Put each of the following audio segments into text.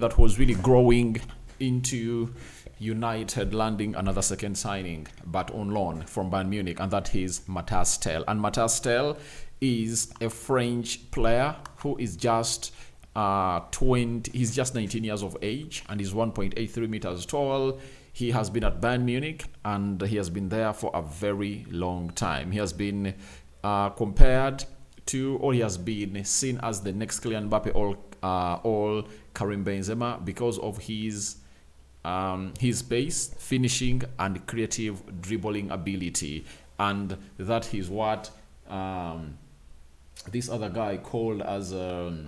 that was really growing into United landing another second signing, but on loan from Bayern Munich, and that is Mathys Tel. And Mathys Tel is a French player who is just 20. He's just 19 years of age, and he's 1.83 meters tall. He has been at Bayern Munich, and he has been there for a very long time. He has been compared to, or he has been seen as the next Kylian Mbappe or Karim Benzema because of his pace, finishing, and creative dribbling ability. And that is what this other guy called as Kylian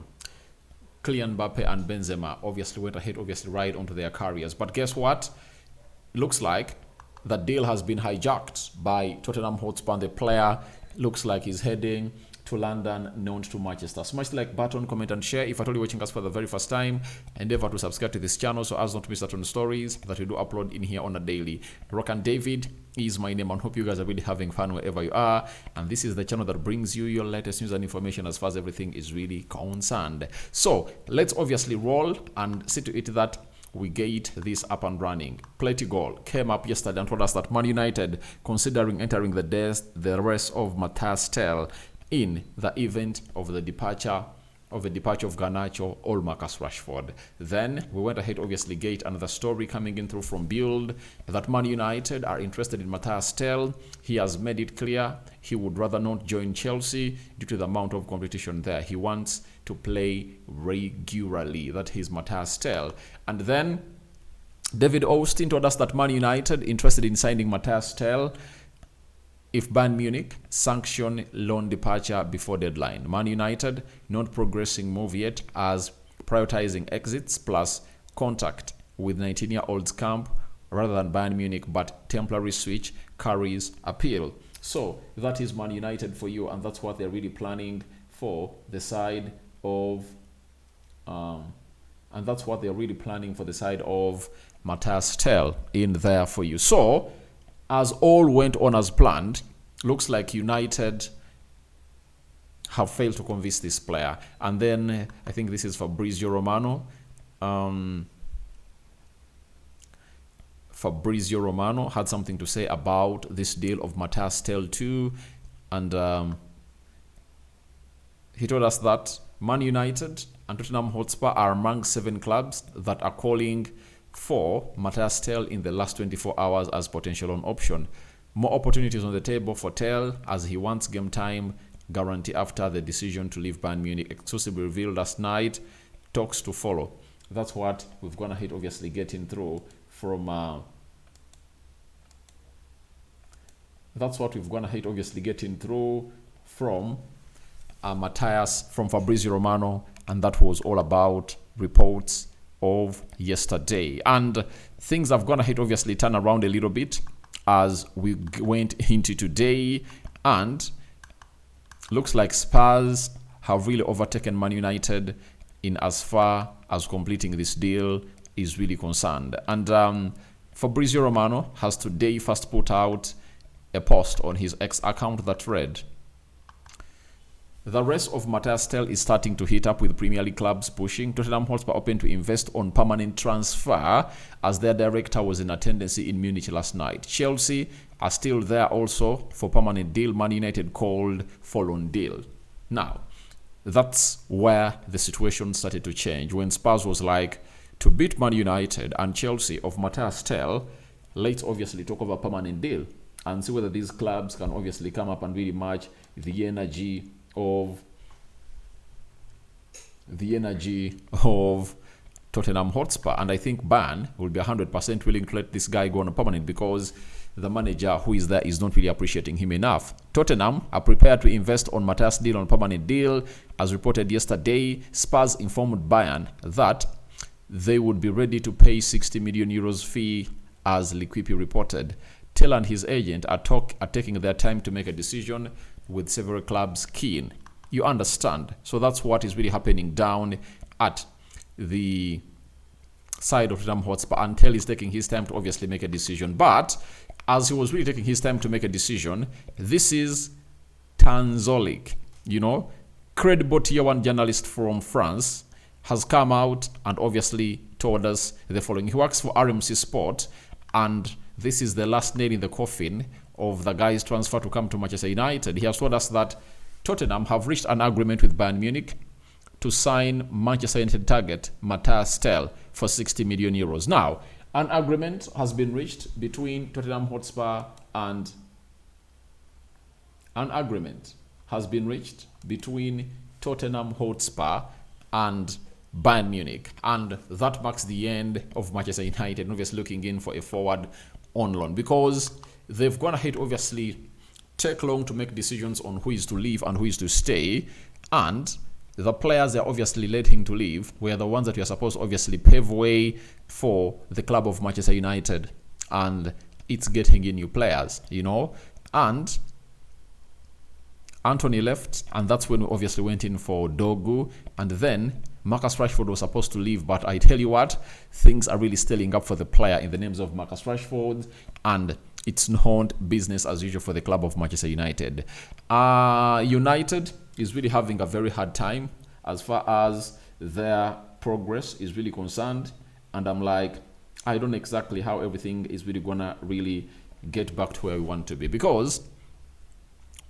Mbappe and Benzema obviously went ahead, right onto their careers. But guess what? Looks like the deal has been hijacked by Tottenham Hotspur. The player looks like he's heading to London, known to Manchester. Smash the like button, comment, and share. If at all you're watching us for the very first time, endeavor to subscribe to this channel so as not to miss out on stories that we do upload in here on a daily. Rock and David is my name, and hope you guys are really having fun wherever you are. And this is the channel that brings you your latest news and information as far as everything is really concerned. So let's obviously roll and see to it that we get this up and running. Plenty Goal came up yesterday and told us that Man United considering entering the rest of Mathys Tel in the event of the departure of Garnacho or Marcus Rashford. Then we went ahead, obviously get another story coming in through from Build that Man United are interested in Mathys Tel. He has made it clear he would rather not join Chelsea due to the amount of competition there. He wants to play regularly. That is Mathys Tel. And then David Austin told us that Man United interested in signing Mathys Tel if Bayern Munich sanction loan departure before deadline. Man United not progressing move yet, as prioritizing exits plus contact with 19-year-old's camp rather than Bayern Munich, but temporary switch carries appeal. So that is Man United for you, and that's what they're really planning for the side of Mathys Tel in there for you. So as all went on as planned, looks like United have failed to convince this player. And then I think this is Fabrizio Romano. Fabrizio Romano had something to say about this deal of Mathys Tel too. And he told us that Man United and Tottenham Hotspur are among 7 clubs that are calling for Mathys Tel in the last 24 hours as potential on option. More opportunities on the table for Tel as he wants game time guarantee after the decision to leave Bayern Munich exclusively revealed last night. Talks to follow. That's what we've gone ahead, obviously getting through from from Fabrizio Romano, and that was all about reports of yesterday. And things have gone ahead, obviously turn around a little bit as we went into today, and looks like Spurs have really overtaken Man United in as far as completing this deal is really concerned. And Fabrizio Romano has today first put out a post on his X account that read, "The rest of Mathys Tel is starting to heat up with Premier League clubs pushing. Tottenham Hotspur open to invest on permanent transfer as their director was in attendance in Munich last night. Chelsea are still there also for permanent deal. Man United called for loan deal." Now, that's where the situation started to change. When Spurs was like, to beat Man United and Chelsea of Mathys Tel, let's obviously talk about permanent deal and see whether these clubs can obviously come up and really match the energy of Tottenham Hotspur. And I think Bayern will be 100% willing to let this guy go on a permanent because the manager who is there is not really appreciating him enough. Tottenham are prepared to invest on Mathys deal on permanent deal. As reported yesterday, Spurs informed Bayern that they would be ready to pay 60 million euros fee, as L'Equipe reported. Tel and his agent are taking their time to make a decision, with several clubs keen. You understand? So that's what is really happening down at the side of Tottenham Hotspur, and Tel is taking his time to obviously make a decision. But as he was really taking his time to make a decision, this is Tanzolik, credible tier 1 journalist from France, has come out and obviously told us the following. He works for RMC Sport, and this is the last nail in the coffin of the guy's transfer to come to Manchester United. He has told us that Tottenham have reached an agreement with Bayern Munich to sign Manchester United target Mathys Tel for 60 million euros. Now, an agreement has been reached between Tottenham Hotspur and Bayern Munich, and that marks the end of Manchester United obviously looking in for a forward on loan, because they've gone ahead obviously take long to make decisions on who is to leave and who is to stay, and the players they're obviously letting to leave were the ones that we are supposed to obviously pave way for the club of Manchester United, and it's getting in new players, and Anthony left, and that's when we obviously went in for Dogu, and then Marcus Rashford was supposed to leave, but I tell you what, things are really scaling up for the player in the names of Marcus Rashford, and it's not business as usual for the club of Manchester United. United is really having a very hard time as far as their progress is really concerned, and I'm like, I don't know exactly how everything is really gonna really get back to where we want to be, because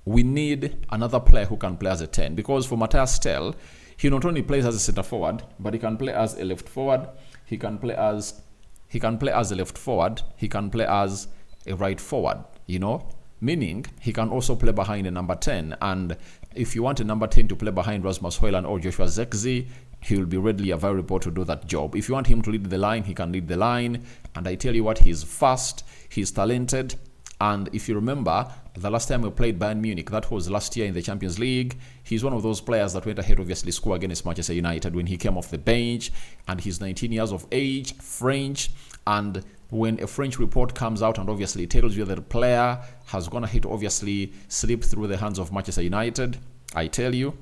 we need another player who can play as a 10, because for Mathys Tel, he not only plays as a center forward, but he can play as a left forward, he can play as a left forward, he can play as a right forward, meaning he can also play behind a number 10. And if you want a number 10 to play behind Rasmus Højlund or Joshua Zirkzee, he will be readily available to do that job. If you want him to lead the line, he can lead the line, and I tell you what, he's fast, he's talented. And if you remember, the last time we played Bayern Munich, that was last year in the Champions League, he's one of those players that went ahead obviously score against Manchester United when he came off the bench, and he's 19 years of age, French, and when a French report comes out and obviously tells you that a player has gone ahead to obviously slip through the hands of Manchester United, I tell you,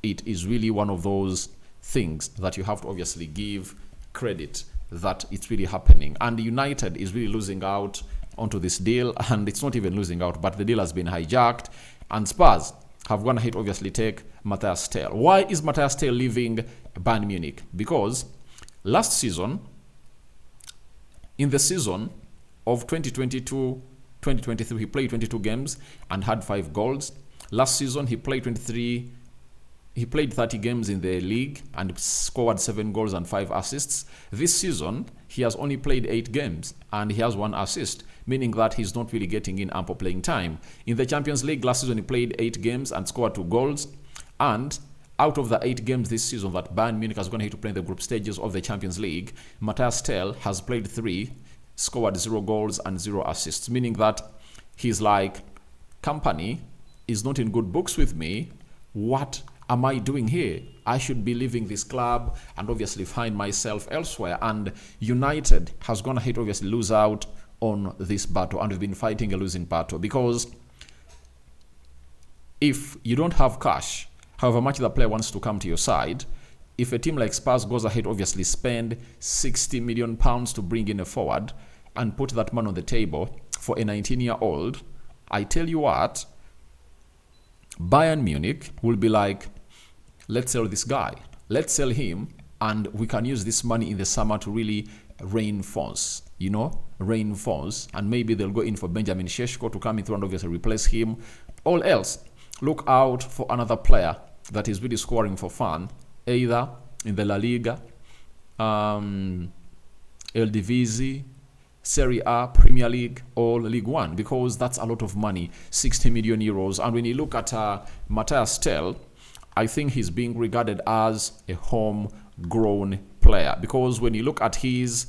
it is really one of those things that you have to obviously give credit that it's really happening. And United is really losing out onto this deal, and it's not even losing out, but the deal has been hijacked, and Spurs have gone ahead obviously take Mathys Tel. Why is Mathys Tel leaving Bayern Munich? Because last season, in the season of 2022-2023, he played 22 games and had 5 goals. Last season, he played 30 games in the league and scored 7 goals and 5 assists. This season, he has only played 8 games and he has 1 assist, meaning that he's not really getting in ample playing time. In the Champions League last season, he played 8 games and scored 2 goals. And out of the 8 games this season that Bayern Munich has gone here to play in the group stages of the Champions League, Mathys Tel has played 3, scored 0 goals and 0 assists, meaning that he's like, company is not in good books with me. What am I doing here? I should be leaving this club and obviously find myself elsewhere. And United has gone ahead to obviously lose out on this battle, and we've been fighting a losing battle, because if you don't have cash, however much the player wants to come to your side, if a team like Spurs goes ahead obviously spend £60 million to bring in a forward and put that man on the table for a 19-year-old, I tell you what, Bayern Munich will be like, let's sell this guy, let's sell him, and we can use this money in the summer to really reinforce, and maybe they'll go in for Benjamin Šeško to come in through and obviously replace him. All else, look out for another player that is really scoring for fun, either in the La Liga, Eredivisie, Serie A, Premier League, or League One, because that's a lot of money, 60 million euros. And when you look at Mathys Tel, I think he's being regarded as a homegrown player, because when you look at his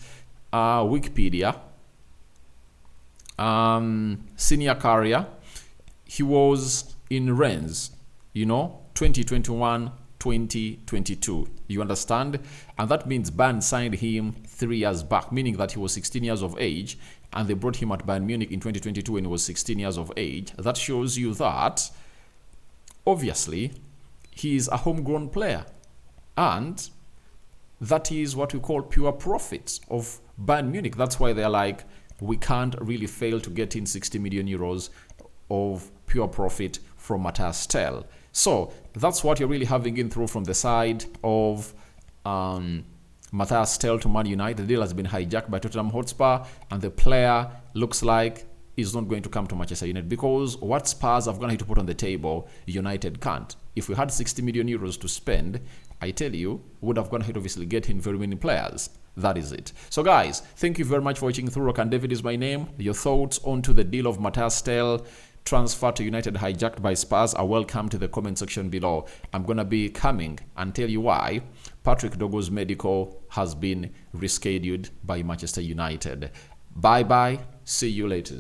Wikipedia senior career, he was in Rennes, 2021-2022. You understand? And that means Bayern signed him 3 years back, meaning that he was 16 years of age, and they brought him at Bayern Munich in 2022 when he was 16 years of age. That shows you that, obviously, he is a homegrown player. And that is what we call pure profits of Bayern Munich. That's why they're like, we can't really fail to get in 60 million euros of pure profit from Mathys Tel. So that's what you're really having in through from the side of Mathys Tel to Man United. The deal has been hijacked by Tottenham Hotspur, and the player looks like is not going to come to Manchester United, because what Spurs have gone to put on the table, United can't. If we had 60 million euros to spend, I tell you, would have gone ahead obviously getting very many players. That is it. So guys, thank you very much for watching through. Rock and David is my name. Your thoughts onto the deal of Mathys Tel transfer to United hijacked by Spurs are welcome to the comment section below. I'm gonna be coming and tell you why Patrick Dogo's medical has been rescheduled by Manchester United. Bye bye. See you later.